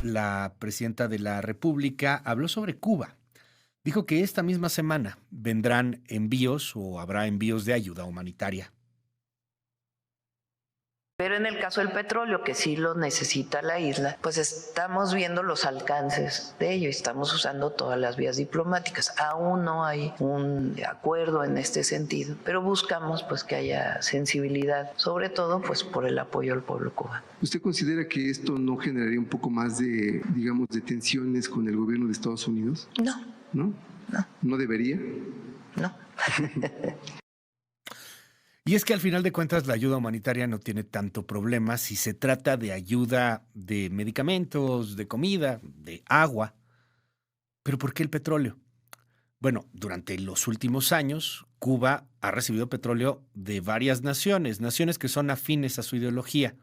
la presidenta de la República habló sobre Cuba. Dijo que esta misma semana vendrán envíos o habrá envíos de ayuda humanitaria. Pero en el caso del petróleo, que sí lo necesita la isla, pues estamos viendo los alcances de ello y estamos usando todas las vías diplomáticas. Aún no hay un acuerdo en este sentido, pero buscamos pues que haya sensibilidad, sobre todo pues por el apoyo al pueblo cubano. ¿Usted considera que esto no generaría un poco más de, digamos, de tensiones con el gobierno de Estados Unidos? No. ¿No? No. ¿No debería? No. Y es que al final de cuentas la ayuda humanitaria no tiene tanto problema si se trata de ayuda de medicamentos, de comida, de agua. ¿Pero por qué el petróleo? Bueno, durante los últimos años, Cuba ha recibido petróleo de varias naciones, naciones que son afines a su ideología.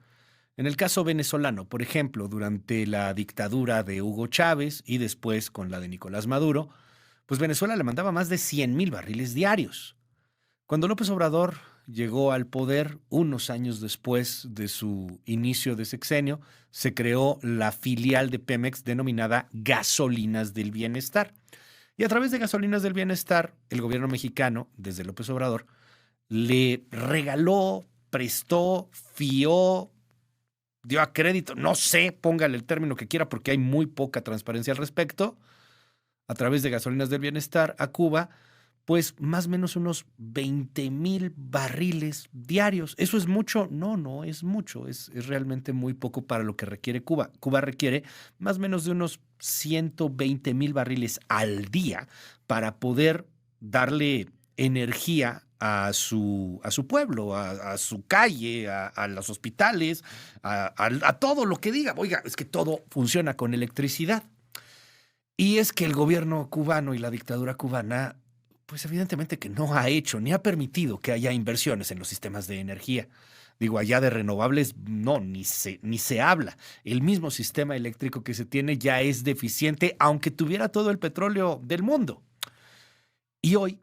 En el caso venezolano, por ejemplo, durante la dictadura de Hugo Chávez y después con la de Nicolás Maduro, pues Venezuela le mandaba más de 100,000 barriles diarios. Cuando López Obrador llegó al poder, unos años después de su inicio de sexenio, se creó la filial de Pemex denominada Gasolinas del Bienestar. Y a través de Gasolinas del Bienestar, el gobierno mexicano, desde López Obrador, le regaló, prestó, fió, dio a crédito, no sé, póngale el término que quiera porque hay muy poca transparencia al respecto, a través de Gasolinas del Bienestar a Cuba, pues más o menos unos 20,000 barriles diarios. ¿Eso es mucho? No, no es mucho. Es realmente muy poco para lo que requiere Cuba. Cuba requiere más o menos de unos 120,000 barriles al día para poder darle energía a su pueblo, a su calle, a los hospitales, a todo lo que diga. Oiga, es que todo funciona con electricidad. Y es que el gobierno cubano y la dictadura cubana pues evidentemente que no ha hecho ni ha permitido que haya inversiones en los sistemas de energía. Digo, allá de renovables no, ni se habla. El mismo sistema eléctrico que se tiene ya es deficiente, aunque tuviera todo el petróleo del mundo. Y hoy,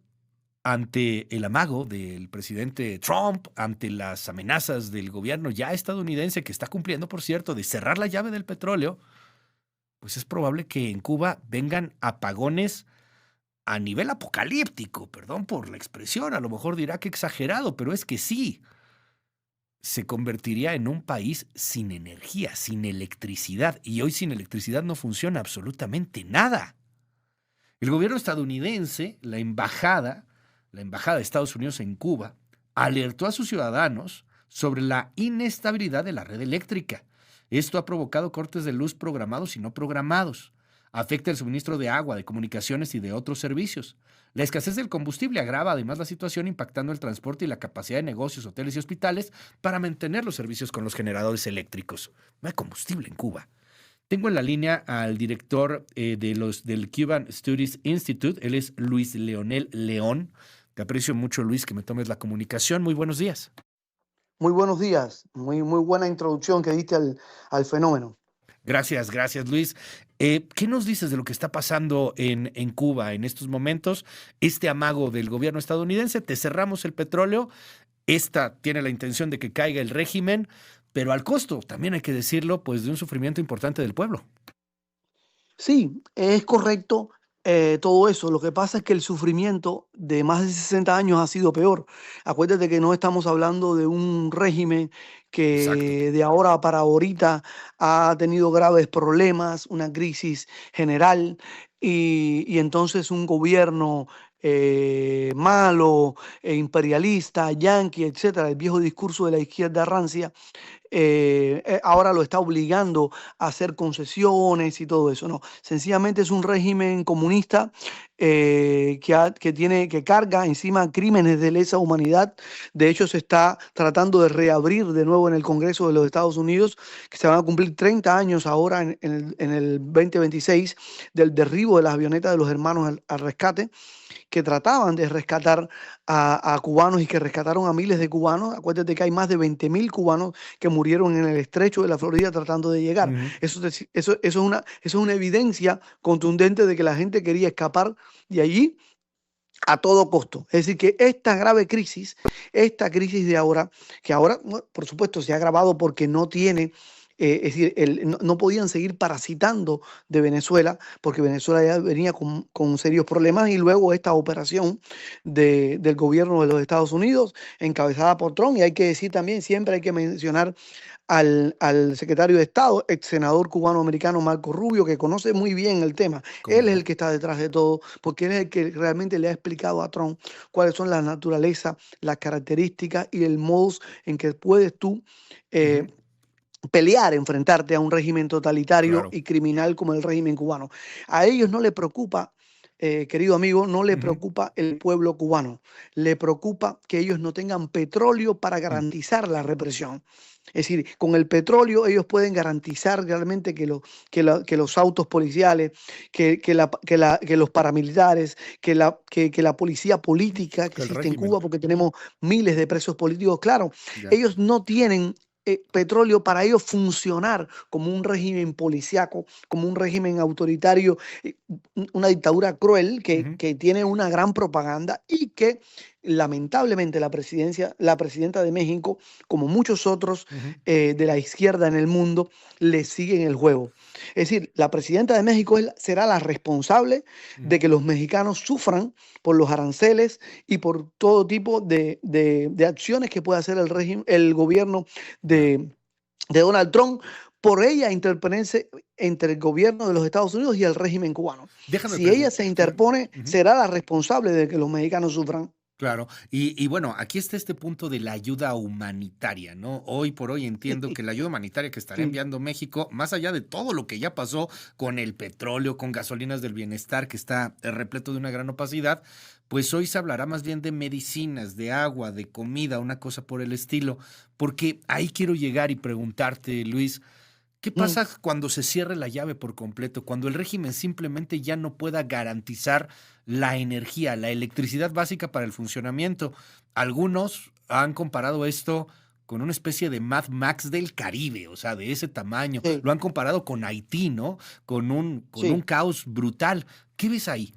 ante el amago del presidente Trump, ante las amenazas del gobierno ya estadounidense, que está cumpliendo, por cierto, de cerrar la llave del petróleo, pues es probable que en Cuba vengan apagones a nivel apocalíptico, perdón por la expresión, a lo mejor dirá que exagerado, pero es que sí, se convertiría en un país sin energía, sin electricidad, y hoy sin electricidad no funciona absolutamente nada. El gobierno estadounidense, la embajada de Estados Unidos en Cuba, alertó a sus ciudadanos sobre la inestabilidad de la red eléctrica. Esto ha provocado cortes de luz programados y no programados. Afecta el suministro de agua, de comunicaciones y de otros servicios. La escasez del combustible agrava además la situación, impactando el transporte y la capacidad de negocios, hoteles y hospitales para mantener los servicios con los generadores eléctricos. No hay combustible en Cuba. Tengo en la línea al director del Cuban Studies Institute. Él es Luis Leonel León. Te aprecio mucho, Luis, que me tomes la comunicación. Muy buenos días. Muy buenos días, muy buena introducción que diste al fenómeno. Gracias, Luis. ¿Qué nos dices de lo que está pasando en Cuba en estos momentos? Este amago del gobierno estadounidense, te cerramos el petróleo, esta tiene la intención de que caiga el régimen, pero al costo, también hay que decirlo, pues de un sufrimiento importante del pueblo. Sí, es correcto todo eso. Lo que pasa es que el sufrimiento de más de 60 años ha sido peor. Acuérdate que no estamos hablando de un régimen Exacto. que de ahora para ahorita ha tenido graves problemas, una crisis general y entonces un gobierno malo, imperialista, yanqui, etcétera, el viejo discurso de la izquierda rancia ahora lo está obligando a hacer concesiones y todo eso. No, sencillamente es un régimen comunista que carga encima crímenes de lesa humanidad. De hecho, se está tratando de reabrir de nuevo en el Congreso de los Estados Unidos, que se van a cumplir 30 años ahora en el 2026 del derribo de las avionetas de los hermanos al rescate, que trataban de rescatar a cubanos y que rescataron a miles de cubanos. Acuérdate que hay más de 20,000 cubanos que murieron en el estrecho de la Florida tratando de llegar. Eso es una evidencia contundente de que la gente quería escapar de allí a todo costo. Es decir, que esta grave crisis, esta crisis de ahora, que ahora, por supuesto, se ha agravado porque no tiene Es decir, no podían seguir parasitando de Venezuela porque Venezuela ya venía con serios problemas y luego esta operación del gobierno de los Estados Unidos encabezada por Trump. Y hay que decir también, siempre hay que mencionar al secretario de Estado, ex senador cubano-americano Marco Rubio, que conoce muy bien el tema. ¿Cómo Él es no? el que está detrás de todo, porque él es el que realmente le ha explicado a Trump cuáles son las naturalezas, las características y el modus en que puedes tú Ujú, pelear, enfrentarte a un régimen totalitario claro. y criminal como el régimen cubano. A ellos no les preocupa, querido amigo, no le Ujú, preocupa el pueblo cubano, le preocupa que ellos no tengan petróleo para mm, garantizar la represión. Es decir, con el petróleo ellos pueden garantizar realmente que los autos policiales, que los paramilitares, que la policía política que que el existe en régimen. Cuba, porque tenemos miles de presos políticos, claro, Ya. ellos no tienen petróleo para ellos funcionar como un régimen policíaco, como un régimen autoritario, una dictadura cruel Ujú, que tiene una gran propaganda y que lamentablemente la presidenta de México, como muchos otros ujú, de la izquierda en el mundo, le siguen el juego. Es decir, la presidenta de México será la responsable de ujú, que los mexicanos sufran por los aranceles y por todo tipo de acciones que puede hacer el gobierno claro. de Donald Trump por ella interponerse entre el gobierno de los Estados Unidos y el régimen cubano. Déjame Si ella se preguntarte. interpone, Ujú, será la responsable de que los mexicanos sufran. claro. Y bueno, aquí está este punto de la ayuda humanitaria, ¿no? Hoy por hoy entiendo que la ayuda humanitaria que estará Sí, enviando México, más allá de todo lo que ya pasó con el petróleo, con gasolinas del bienestar, que está repleto de una gran opacidad, pues hoy se hablará más bien de medicinas, de agua, de comida, una cosa por el estilo. Porque ahí quiero llegar y preguntarte, Luis, ¿qué mm, pasa cuando se cierre la llave por completo? Cuando el régimen simplemente ya no pueda garantizar la energía, la electricidad básica para el funcionamiento. Algunos han comparado esto con una especie de Mad Max del Caribe, o sea, de ese tamaño. sí, Lo han comparado con Haití, ¿no? Con un sí. caos brutal. ¿Qué ves ahí?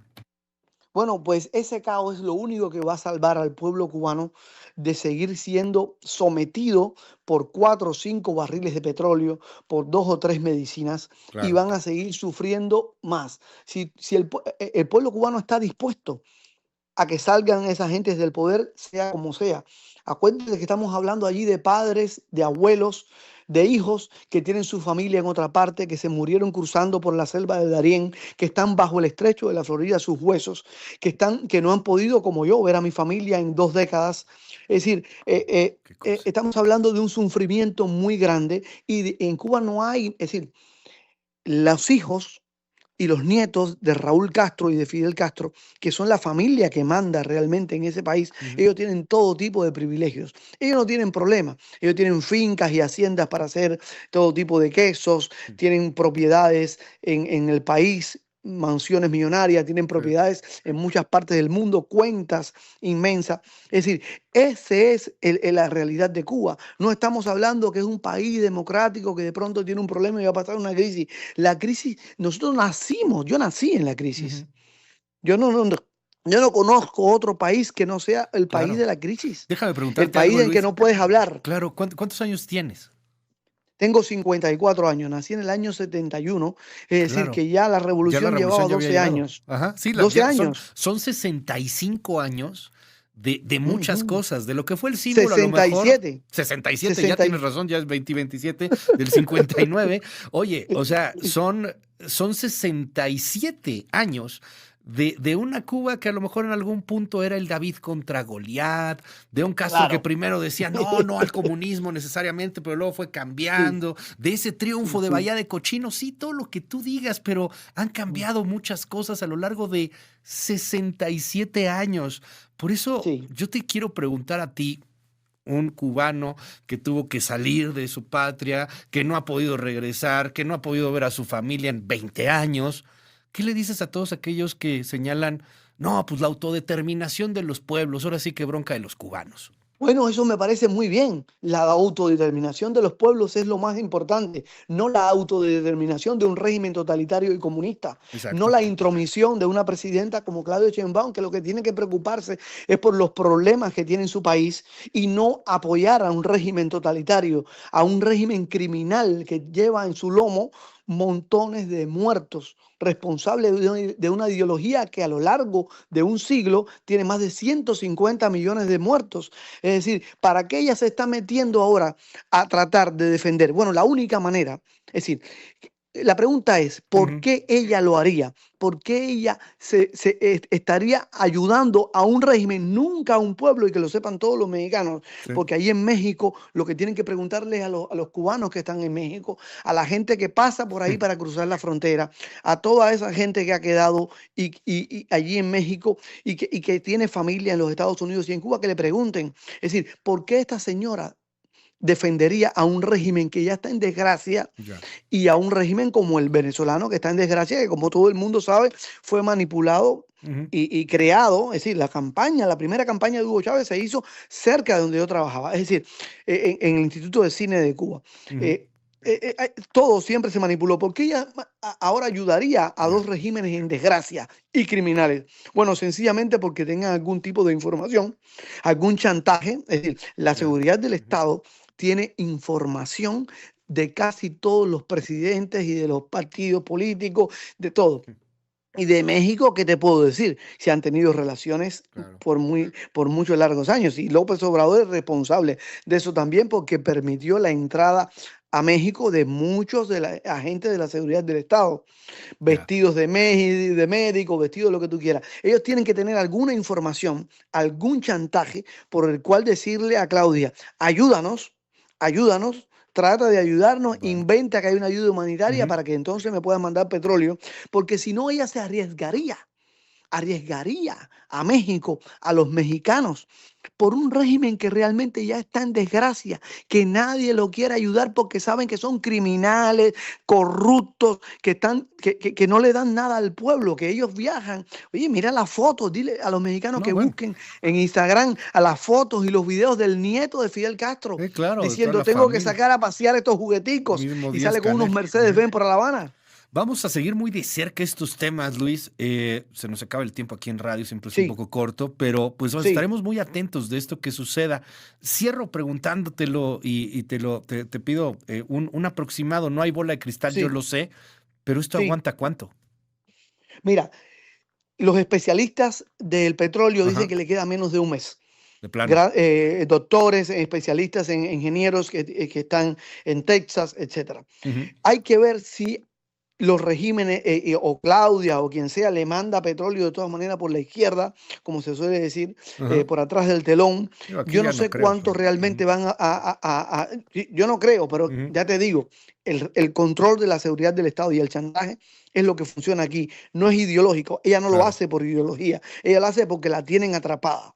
Bueno, pues ese caos es lo único que va a salvar al pueblo cubano de seguir siendo sometido por 4 o 5 barriles de petróleo, por 2 o 3 medicinas, y Claro. van a seguir sufriendo más. Si el pueblo cubano está dispuesto a que salgan esas gentes del poder, sea como sea. Acuérdense que estamos hablando allí de padres, de abuelos, de hijos que tienen su familia en otra parte, que se murieron cruzando por la selva de Darién, que están bajo el estrecho de la Florida, sus huesos, que no han podido, como yo, ver a mi familia en 2 décadas. Es decir, Qué cosa. estamos hablando de un sufrimiento muy grande y en Cuba no hay, es decir, los hijos y los nietos de Raúl Castro y de Fidel Castro, que son la familia que manda realmente en ese país, Ujú, ellos tienen todo tipo de privilegios. Ellos no tienen problema. Ellos tienen fincas y haciendas para hacer todo tipo de quesos, ujú. tienen propiedades en el país, mansiones millonarias, tienen Sí. propiedades en muchas partes del mundo, cuentas inmensas. Es decir, esa es la realidad de Cuba. No estamos hablando que es un país democrático que de pronto tiene un problema y va a pasar una crisis. La crisis, nosotros nacimos, yo nací en la crisis. Ujú, Yo no conozco otro país que no sea el país claro. de la crisis, Déjame el preguntarte país algo, en que Luis. no puedes hablar. Claro, ¿cuántos años tienes? Tengo 54 años, nací en el año 71, es decir, Claro. que ya la Ya la revolución llevaba revolución ya había 12 llegado. años. Ajá, sí, 12 ya son, años. son 65 años de muchas Ujú. cosas, de lo que fue el símbolo a lo mejor, 67. 67, ya 60 tienes y- razón, ya es 2027 del 59. Oye, o sea, son 67 años de una Cuba que a lo mejor en algún punto era el David contra Goliat, de un Castro que Claro. primero decía no, no al comunismo necesariamente, pero luego fue Sí, cambiando, de ese sí, triunfo de sí. Bahía de Cochinos, sí, todo lo que tú digas, pero han cambiado muchas cosas a lo largo de 67 años. Por eso Sí. yo te quiero preguntar a ti, un cubano que tuvo que salir de su patria, que no ha podido regresar, que no ha podido ver a su familia en 20 años. ¿Qué le dices a todos aquellos que señalan, no, pues la autodeterminación de los pueblos, ahora sí que bronca de los cubanos? Bueno, eso me parece muy bien. La autodeterminación de los pueblos es lo más importante, no la autodeterminación de un régimen totalitario y comunista, no Exacto. la intromisión de una presidenta como Claudia Sheinbaum, que lo que tiene que preocuparse es por los problemas que tiene en su país y no apoyar a un régimen totalitario, a un régimen criminal que lleva en su lomo montones de muertos, responsable de una ideología que a lo largo de un siglo tiene más de 150 millones de muertos. Es decir, ¿para qué ella se está metiendo ahora a tratar de defender? Bueno, la única manera, es decir, la pregunta es, ¿por Ujú. qué ella lo haría? ¿Por qué ella estaría ayudando a un régimen, nunca a un pueblo, y que lo sepan todos los mexicanos? Sí. Porque ahí en México lo que tienen que preguntarles a los cubanos que están en México, a la gente que pasa por ahí para cruzar la frontera, a toda esa gente que ha quedado y allí en México y que tiene familia en los Estados Unidos y en Cuba, que le pregunten. Es decir, ¿por qué esta señora defendería a un régimen que ya está en desgracia Ya. y a un régimen como el venezolano que está en desgracia, que como todo el mundo sabe, fue manipulado Ujú. y creado? Es decir, la primera campaña de Hugo Chávez se hizo cerca de donde yo trabajaba, es decir, en el Instituto de Cine de Cuba. Ujú. Eh, todo siempre se manipuló. ¿Por qué ella ahora ayudaría a Ya. dos regímenes en desgracia y criminales? Bueno, sencillamente porque tengan algún tipo de información, algún chantaje. Es decir, la Ya. seguridad del Ujú. Estado tiene información de casi todos los presidentes y de los partidos políticos, de todo. Y de México, ¿qué te puedo decir? Se han tenido relaciones Claro. por muchos largos años. Y López Obrador es responsable de eso también porque permitió la entrada a México de muchos de los agentes de la seguridad del Estado, Ya. vestidos de médico, vestidos de lo que tú quieras. Ellos tienen que tener alguna información, algún chantaje por el cual decirle a Claudia, ayúdanos, ayúdanos, trata de ayudarnos, Bueno. inventa que hay una ayuda humanitaria Ujú. para que entonces me puedan mandar petróleo, porque si no ella se arriesgaría a México, a los mexicanos, por un régimen que realmente ya está en desgracia, que nadie lo quiere ayudar porque saben que son criminales, corruptos, que no le dan nada al pueblo, que ellos viajan. Oye, mira las fotos, dile a los mexicanos No, que bueno. busquen en Instagram a las fotos y los videos del nieto de Fidel Castro, Claro, de toda diciendo, la tengo que familia. sacar a pasear estos jugueticos, Mismo y Díaz sale con unos Canel. Ujú. Mercedes-Benz por La Habana. Vamos a seguir muy de cerca estos temas, Luis. Se nos acaba el tiempo aquí en radio, siempre es un Sí, poco corto, pero pues sí, estaremos muy atentos de esto que suceda. Cierro preguntándotelo y te pido un aproximado. No hay bola de cristal, yo sí, lo sé, pero esto sí. aguanta cuánto. Mira, los especialistas del petróleo dicen Ajá, que le queda menos de un mes. de plano. Doctores, especialistas en ingenieros que están en Texas, etcétera. Ujú. Hay que ver si los regímenes o Claudia o quien sea le manda petróleo de todas maneras por la izquierda, como se suele decir, Ajá. por atrás del telón. Digo, aquí Yo no ya no sé creo, cuánto pero. Ujú, realmente van sí, yo no creo, pero ujú. ya te digo, el control de la seguridad del Estado y el chantaje es lo que funciona aquí. No es ideológico. Ella no lo Claro, hace por ideología. Ella lo hace porque la tienen atrapada.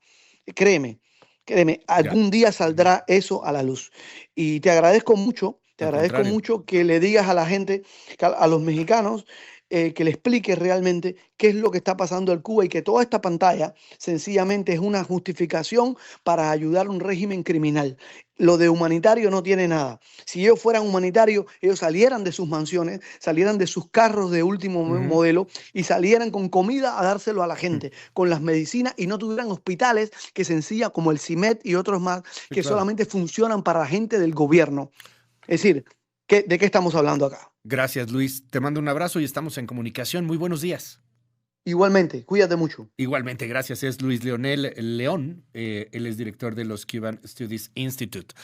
Créeme, créeme, ya. algún día Ujú. saldrá eso a la luz. Y te Al agradezco contrario. mucho que le digas a la gente, a los mexicanos, que le expliques realmente qué es lo que está pasando en Cuba y que toda esta pantalla sencillamente es una justificación para ayudar a un régimen criminal. Lo de humanitario no tiene nada. Si ellos fueran humanitarios, ellos salieran de sus mansiones, salieran de sus carros de último Ujú. modelo y salieran con comida a dárselo a la Mm. gente, con las medicinas, y no tuvieran hospitales que sencilla como el CIMET y otros más Sí, que claro. solamente funcionan para la gente del gobierno. Es decir, ¿de qué estamos hablando acá? Gracias, Luis. Te mando un abrazo y estamos en comunicación. Muy buenos días. Igualmente, cuídate mucho. Igualmente, gracias. Es Luis Leonel León. Él es director de los Cuban Studies Institute.